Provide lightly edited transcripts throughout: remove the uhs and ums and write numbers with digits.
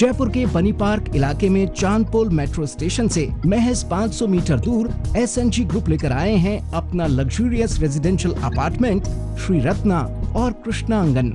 जयपुर के बनी पार्क इलाके में चांदपोल मेट्रो स्टेशन से महज 500 मीटर दूर एसएनजी ग्रुप लेकर आए हैं अपना luxurious residential apartment Shri Ratna और कृष्णांगन।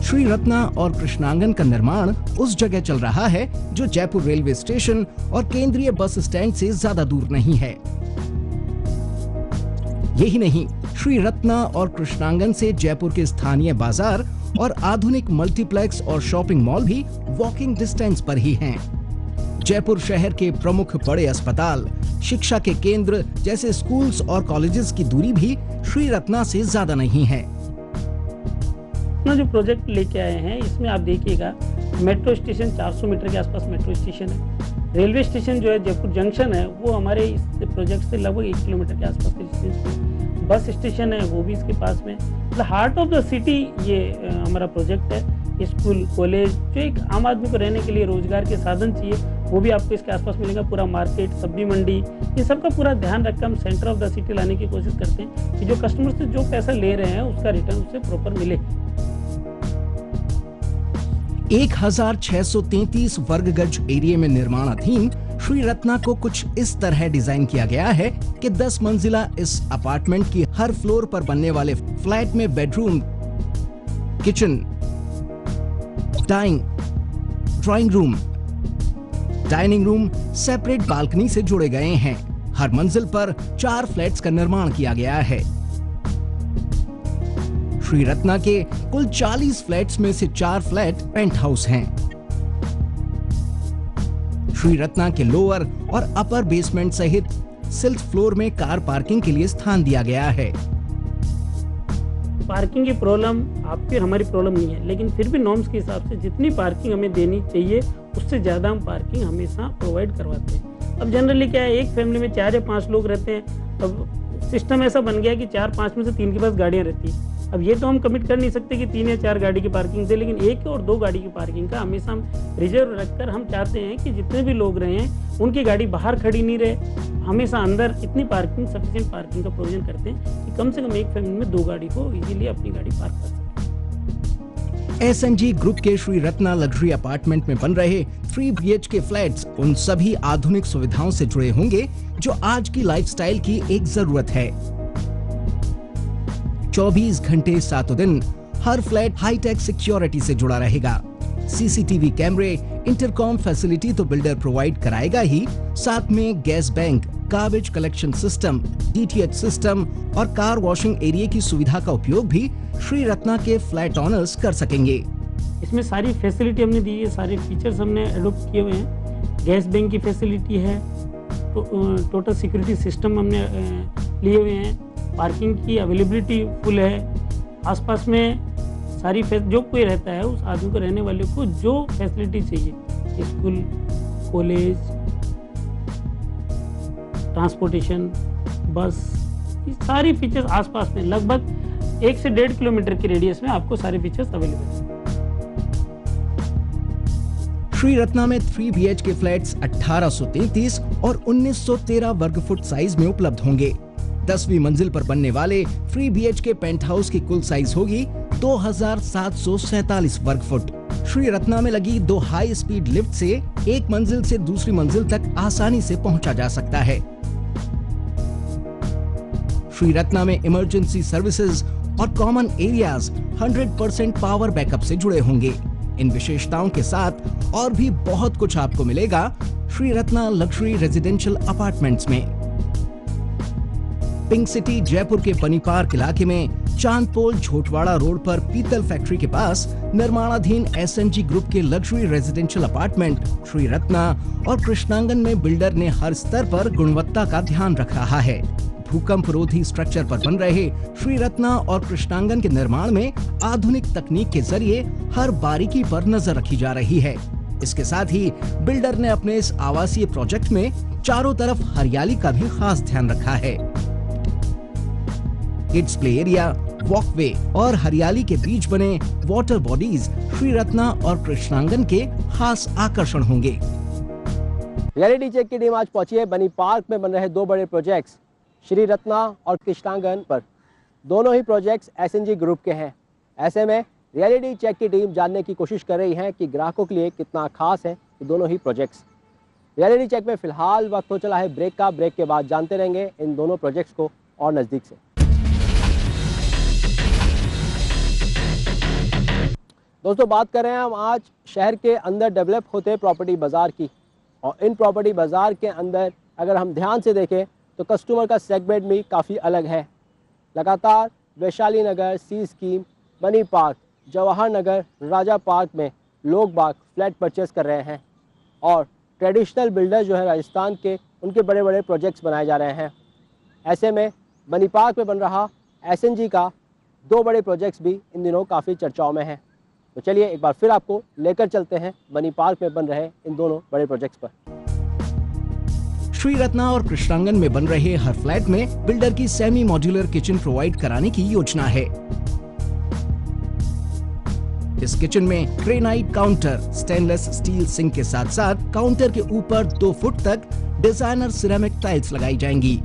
श्री रत्ना और कृष्णांगन का निर्माण उस जगह चल रहा है जो जयपुर रेलवे स्टेशन और केंद्रीय बस स्टैंड से ज्यादा दूर नहीं है। यही नहीं, श्री रत्ना और कृष्णांगन से जयपुर के स्थानीय बाजार और आधुनिक मल्टीप्लेक्स और शॉपिंग मॉल भी वॉकिंग डिस्टेंस पर ही हैं। जयपुर शहर के प्रमुख बड़े अस्पताल, शिक्षा के केंद्र जैसे स्कूल्स और कॉलेजेस की दूरी भी श्री रत्ना से ज्यादा नहीं है। जो प्रोजेक्ट लेके आए हैं इसमें आप देखिएगा, मेट्रो स्टेशन 400 मीटर के आसपास मेट्रो स्टेशन है। रेलवे स्टेशन जो है जयपुर जंक्शन है वो हमारे इस प्रोजेक्ट से लगभग 1 किलोमीटर के आसपास के डिस्टेंस पे। बस स्टेशन है वो भी इसके पास में। मतलब हार्ट ऑफ द सिटी ये हमारा प्रोजेक्ट है। स्कूल, कॉलेज, जो एक आम आदमी को रहने के लिए रोजगार के साधन चाहिए वो भी आपको इसके आसपास मिलेगा। पूरा मार्केट, सब्जी मंडी, ये सब का पूरा ध्यान रखकर हम सेंटर ऑफ द सिटी लाने की कोशिश करते हैं कि जो कस्टमर से जो पैसा ले रहे हैं उसका रिटर्न उससे प्रॉपर मिले। 1633 वर्ग गज एरिया में निर्माणाधीन श्री रत्ना को कुछ इस तरह डिजाइन किया गया है कि 10 मंजिला इस अपार्टमेंट की हर फ्लोर पर बनने वाले फ्लैट में bedroom, kitchen, drawing room, dining room separate balcony से जुड़े गए हैं। हर मंजिल पर 4 फ्लैट्स का निर्माण किया गया है। श्री रत्ना के कुल 40 फ्लैट्स में से 4 फ्लैट पेंट हाउस हैं। श्री रत्ना के लोअर और अपर बेसमेंट सहित सिल्थ फ्लोर में कार पार्किंग के लिए स्थान दिया गया है। पार्किंग की प्रॉब्लम आपकी और हमारी प्रॉब्लम नहीं है, लेकिन फिर भी नॉर्म्स के हिसाब से जितनी पार्किंग हमें देनी चाहिए उससे ज्यादा हम पार्किंग हमेशा प्रोवाइड करवाते हैं। अब जनरली क्या है, एक फैमिली में 4 या 5 लोग रहते हैं। अब सिस्टम ऐसा बन गया कि 4-5 में से 3 के पास गाड़ियां रहती है। अब ये तो हम कमिट कर नहीं सकते कि 3 या 4 गाड़ी की पार्किंग दे, लेकिन 1 और 2 गाड़ी की पार्किंग का हमेशा हम रिजर्व रखकर हम चाहते हैं कि जितने भी लोग रहे हैं उनकी गाड़ी बाहर खड़ी नहीं रहे, हमेशा अंदर इतनी पार्किंग, सफिशिएंट पार्किंग का प्रोविजन करते हैं कि कम से कम एक फैमिली में 2 गाड़ी को इजीली अपनी गाड़ी पार्क कर सके। एसएनजी ग्रुप के श्री रत्ना लग्जरी अपार्टमेंट में बन रहे 3 BHK फ्लैट्स उन सभी आधुनिक सुविधाओं से जुड़े होंगे जो आज की लाइफस्टाइल की एक जरूरत है। 24 घंटे 7 दिन हर फ्लैट हाईटेक सिक्योरिटी से जुड़ा रहेगा। सीसीटीवी कैमरे, इंटरकॉम फैसिलिटी तो बिल्डर प्रोवाइड कराएगा ही, साथ में gas bank, garbage collection system, DTH system और कार वॉशिंग एरिया की सुविधा का उपयोग भी श्री रत्ना के फ्लैट ओनर्स कर सकेंगे। इसमें सारी फैसिलिटी हमने दी है, सारे फीचर्स हमने एडॉप्ट किए हुए हैं। गैस बैंक की फैसिलिटी है, टोटल सिक्योरिटी सिस्टम हमने लिए हुए हैं, पार्किंग की अवेलेबिलिटी फुल है। आसपास में सारी जो कोई रहता है उस आदमी को, रहने वाले को जो फैसिलिटी चाहिए, स्कूल, कॉलेज, ट्रांसपोर्टेशन, बस, ये सारी फीचर्स आसपास में लगभग 1 से 1.5 किलोमीटर के रेडियस में आपको सारे फीचर्स अवेलेबल हैं। श्री रत्ना में 3 BHK फ्लैट्स 1833 और 1913 वर्ग फुट साइज में उपलब्ध होंगे। 10वीं मंजिल पर बनने वाले 3 BHK पेंट हाउस की कुल साइज होगी 2747 वर्ग फुट। श्री रत्ना में लगी 2 हाई स्पीड लिफ्ट से एक मंजिल से दूसरी मंजिल तक आसानी से पहुंचा जा सकता है। श्री रत्ना में इमरजेंसी सर्विसेज और कॉमन एरियाज 100% पावर बैकअप से जुड़े होंगे। इन विशेषताओं के साथ और भी बहुत कुछ आपको मिलेगा Shri Ratna luxury residential apartments में। पिंक सिटी जयपुर के बनी पार्क इलाके में चांदपोल झोटवाड़ा रोड पर पीतल फैक्ट्री के पास निर्माणाधीन एसएनजी ग्रुप के luxury residential apartment Shri Ratna और कृष्णांगन में बिल्डर ने हर स्तर पर गुणवत्ता का ध्यान रख रहा है। भूकंप रोधी स्ट्रक्चर पर बन रहे श्री रत्ना और कृष्णांगन के निर्माण में आधुनिक तकनीक के जरिए हर बारीकी पर नजर रखी जा रही है। इसके साथ ही बिल्डर ने अपने इस आवासीय प्रोजेक्ट में चारों तरफ हरियाली का भी खास ध्यान रखा है। किड्स प्ले एरिया, वॉकवे और हरियाली के बीच बने वाटर बॉडीज श्री रत्ना और कृष्णांगन के खास आकर्षण होंगे। रियलिटी चेक की टीम आज पहुंची है बनी पार्क में बन रहे 2 बड़े प्रोजेक्ट्स श्री रत्ना और कृष्णांगन पर। दोनों ही प्रोजेक्ट्स एसएनजी ग्रुप के हैं। ऐसे में रियलिटी चेक की टीम जानने की कोशिश कर रही है कि ग्राहकों के लिए कितना खास है ये दोनों ही प्रोजेक्ट्स। रियलिटी चेक में फिलहाल वक्त हो चला है ब्रेक का। ब्रेक के बाद जानते रहेंगे इन दोनों प्रोजेक्ट्स को और नज़दीक से। दोस्तों, बात कर रहे हैं हम आज शहर के अंदर डेवलप होते प्रॉपर्टी बाज़ार की। और इन प्रॉपर्टी बाज़ार के अंदर अगर हम ध्यान से देखें तो कस्टमर का सेगमेंट भी काफ़ी अलग है। लगातार वैशाली नगर, सी स्कीम, बनी पार्क, जवाहर नगर, राजा पार्क में लोग बाग फ्लैट परचेस कर रहे हैं और ट्रेडिशनल बिल्डर जो है राजस्थान के, उनके बड़े बड़े प्रोजेक्ट्स बनाए जा रहे हैं। ऐसे में बनी पार्क में बन रहा एसएनजी का 2 बड़े प्रोजेक्ट्स भी इन दिनों काफ़ी चर्चाओं में हैं। तो चलिए एक बार फिर आपको लेकर चलते हैं बनी पार्क में बन रहे इन दोनों बड़े प्रोजेक्ट्स पर। श्री रत्ना और कृष्णांगन में बन रहे हर फ्लैट में बिल्डर की सेमी मॉड्यूलर किचन प्रोवाइड कराने की योजना है। इस किचन में granite counter, stainless steel sink के साथ साथ काउंटर के ऊपर 2 फुट तक डिजाइनर सिरेमिक टाइल्स लगाई जाएंगी।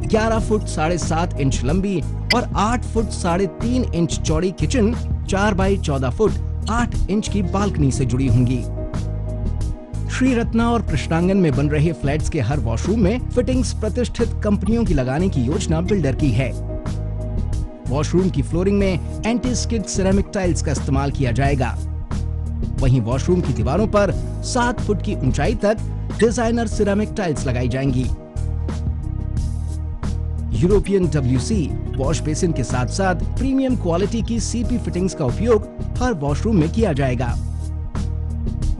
11 फुट 7.5 इंच लंबी और 8 फुट 3.5 इंच चौड़ी किचन 4 बाई 14 फुट 8 इंच की बालकनी से जुड़ी होंगी। श्री रत्ना और कृष्णांगन में बन रहे फ्लैट्स के हर वॉशरूम में फिटिंग्स प्रतिष्ठित कंपनियों की लगाने की योजना बिल्डर की है। वॉशरूम की फ्लोरिंग में एंटी स्किड सिरेमिक टाइल्स का इस्तेमाल किया जाएगा। वहीं वॉशरूम की दीवारों पर 7 फुट की ऊंचाई तक डिजाइनर सिरेमिक टाइल्स लगाई जाएंगी। यूरोपियन WC वॉश बेसिन के साथ साथ प्रीमियम क्वालिटी की CP फिटिंग्स का उपयोग हर वॉशरूम में किया जाएगा।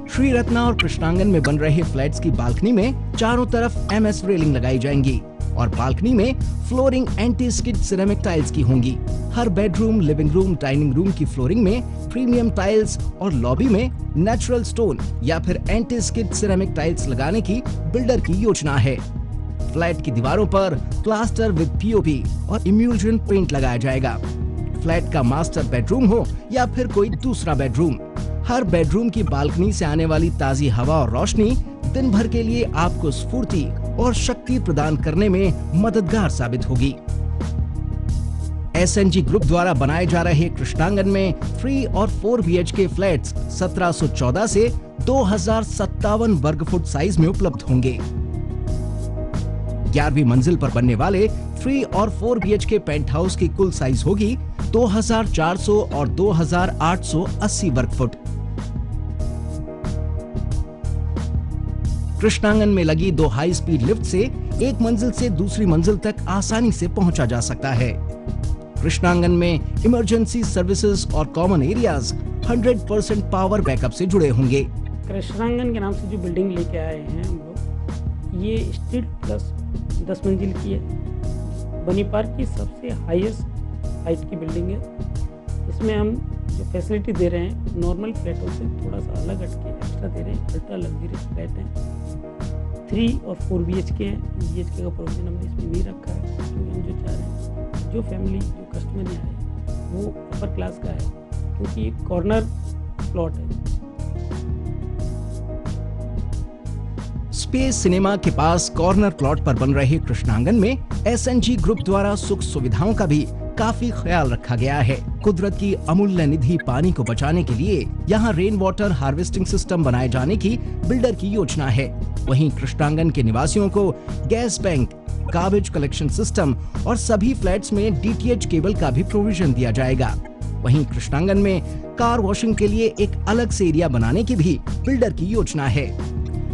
श्री रत्ना और कृष्णांगन में बन रहे फ्लैट्स की बालकनी में चारों तरफ MS रेलिंग लगाई जाएंगी और बालकनी में flooring anti skid ceramic tiles की होंगी। हर bedroom, living room, dining room की फ्लोरिंग में प्रीमियम टाइल्स और लॉबी में नेचुरल स्टोन या फिर एंटी स्किड सिरेमिक टाइल्स लगाने की बिल्डर की योजना है। फ्लैट की दीवारों पर प्लास्टर विद POP और इम्यूल्जन पेंट लगाया जाएगा। फ्लैट का मास्टर बेडरूम हो या फिर कोई दूसरा बेडरूम, हर बेडरूम की बालकनी से आने वाली ताजी हवा और रोशनी दिन भर के लिए आपको स्फूर्ति और शक्ति प्रदान करने में मददगार साबित होगी। SNG ग्रुप द्वारा बनाए जा रहे कृष्णांगन में 3 और 4 BHK फ्लैट्स 1714 से 2057 वर्ग फुट साइज में उपलब्ध होंगे। 11वीं मंजिल पर बनने वाले 3 और 4 BHK पेंट हाउस की कुल साइज होगी 2400 और 2880 वर्ग फुट। कृष्णांगन में लगी 2 हाई स्पीड लिफ्ट से एक मंजिल से दूसरी मंजिल तक आसानी से पहुंचा जा सकता है। कृष्णांगन में इमरजेंसी सर्विसेज और कॉमन एरियाज 100% पावर बैकअप से जुड़े होंगे। कृष्णांगन के नाम से जो बिल्डिंग लेके आए हैं हम लोग, ये स्ट्रीट प्लस 10 मंजिल की है। बनी पार्क की सबसे हाईएस्ट हाइट की बिल्डिंग है। इसमें हम जो फैसिलिटी दे रहे हैं नॉर्मल फ्लैटों से थोड़ा सा अलग हटके एक्स्ट्रा दे रहे हैं। अल्ट्रा लग्जरियस फ्लैट हैं। 3 और 4 BHK है। BHK का प्रोविजन हमने इसमें नहीं रखा है क्योंकि हम जो चाह रहे हैं जो फैमिली जो कस्टमर यहाँ है वो अपर क्लास का है, क्योंकि एक कॉर्नर प्लॉट है। स्पेस सिनेमा के पास कॉर्नर प्लॉट पर बन रहे कृष्णांगन में SNG ग्रुप द्वारा सुख सुविधाओं का भी काफी ख्याल रखा गया है। कुदरत की अमूल्य निधि पानी को बचाने के लिए यहाँ रेन वाटर हार्वेस्टिंग सिस्टम बनाए जाने की बिल्डर की योजना है। वहीं कृष्णांगन के निवासियों को gas bank, garbage collection system और सभी फ्लैट्स में DTH केबल का भी प्रोविजन दिया जाएगा। वहीं कृष्णांगन में कार वॉशिंग के लिए एक अलग से एरिया बनाने की भी बिल्डर की योजना है।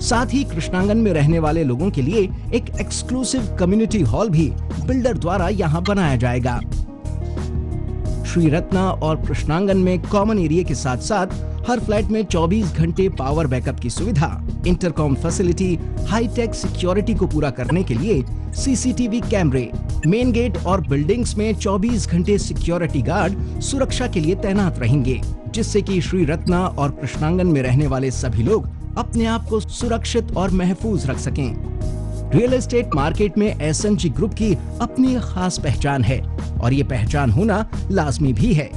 साथ ही कृष्णांगन में रहने वाले लोगों के लिए एक एक्सक्लूसिव कम्युनिटी हॉल भी बिल्डर द्वारा यहाँ बनाया जाएगा। श्री रत्ना और कृष्णांगन में कॉमन एरिया के साथ साथ हर फ्लैट में 24 घंटे पावर बैकअप की सुविधा, इंटरकॉम फैसिलिटी, हाईटेक सिक्योरिटी को पूरा करने के लिए CCTV कैमरे, मेन गेट और बिल्डिंग्स में 24 घंटे सिक्योरिटी गार्ड सुरक्षा के लिए तैनात रहेंगे, जिससे कि श्री रत्ना और कृष्णांगन में रहने वाले सभी लोग अपने आप को सुरक्षित और महफूज रख सकें। रियल एस्टेट मार्केट में SNG ग्रुप की अपनी खास पहचान है और ये पहचान होना लाजमी भी है,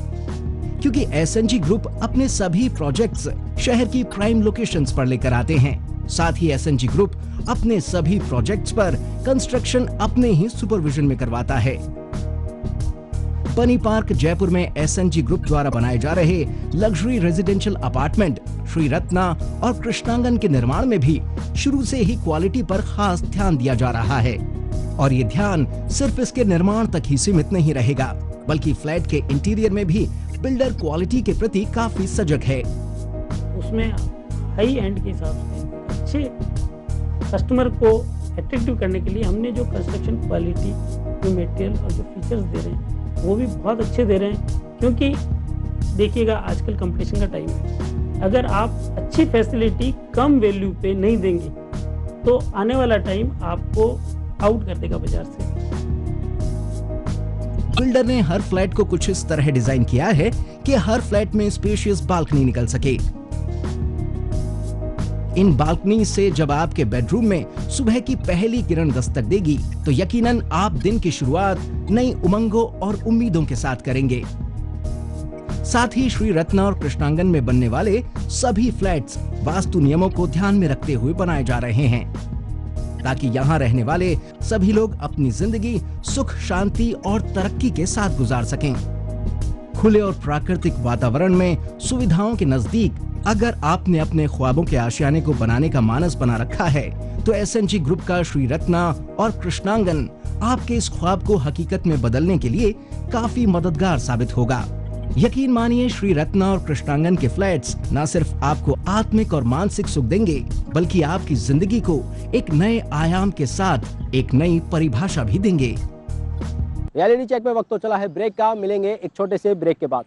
क्योंकि SNG ग्रुप अपने सभी प्रोजेक्ट्स शहर की प्राइम लोकेशंस पर लेकर आते हैं। साथ ही SNG ग्रुप अपने सभी प्रोजेक्ट्स पर कंस्ट्रक्शन अपने ही सुपरविजन में करवाता है। पनी पार्क जयपुर में एसएनजी ग्रुप द्वारा बनाए जा रहे luxury residential apartment Shri Ratna और कृष्णांगन के निर्माण में भी शुरू से ही क्वालिटी पर खास ध्यान दिया जा रहा है। और ये ध्यान सिर्फ इसके निर्माण तक ही सीमित नहीं रहेगा, बल्कि फ्लैट के इंटीरियर में भी बिल्डर क्वालिटी के प्रति काफी सजग है। उसमें हाई एंड के हिसाब से अच्छे कस्टमर को अट्रैक्टिव करने के लिए हमने जो कंस्ट्रक्शन क्वालिटी, जो मटेरियल और जो फीचर्स दे रहे हैं वो भी बहुत अच्छे दे रहे हैं। क्योंकि देखिएगा आजकल कंपटीशन का टाइम है, अगर आप अच्छी फैसिलिटी कम वैल्यू पे नहीं देंगे तो आने वाला टाइम आपको आउट कर देगा बाजार से। बिल्डर ने हर फ्लैट को कुछ इस तरह डिजाइन किया है कि हर फ्लैट में स्पेशियस बालकनी निकल सके। इन बालकनी से जब आपके बेडरूम में सुबह की पहली किरण दस्तक देगी तो यकीनन आप दिन की शुरुआत नई उमंगों और उम्मीदों के साथ करेंगे। साथ ही श्री रत्ना और कृष्णांगन में बनने वाले सभी फ्लैट्स वास्तु नियमों को ध्यान में रखते हुए बनाए जा रहे हैं, ताकि यहाँ रहने वाले सभी लोग अपनी जिंदगी सुख, शांति और तरक्की के साथ गुजार सकें। खुले और प्राकृतिक वातावरण में सुविधाओं के नजदीक अगर आपने अपने ख्वाबों के आशियाने को बनाने का मानस बना रखा है तो एसएनजी ग्रुप का श्री रत्ना और कृष्णांगन आपके इस ख्वाब को हकीकत में बदलने के लिए काफी मददगार साबित होगा। यकीन मानिए, श्री रत्ना और कृष्णांगन के फ्लैट्स न सिर्फ आपको आत्मिक और मानसिक सुख देंगे, बल्कि आपकी जिंदगी को एक नए आयाम के साथ एक नई परिभाषा भी देंगे। रियलिटी चेक में वक्त तो चला है ब्रेक का, मिलेंगे एक छोटे से ब्रेक के बाद।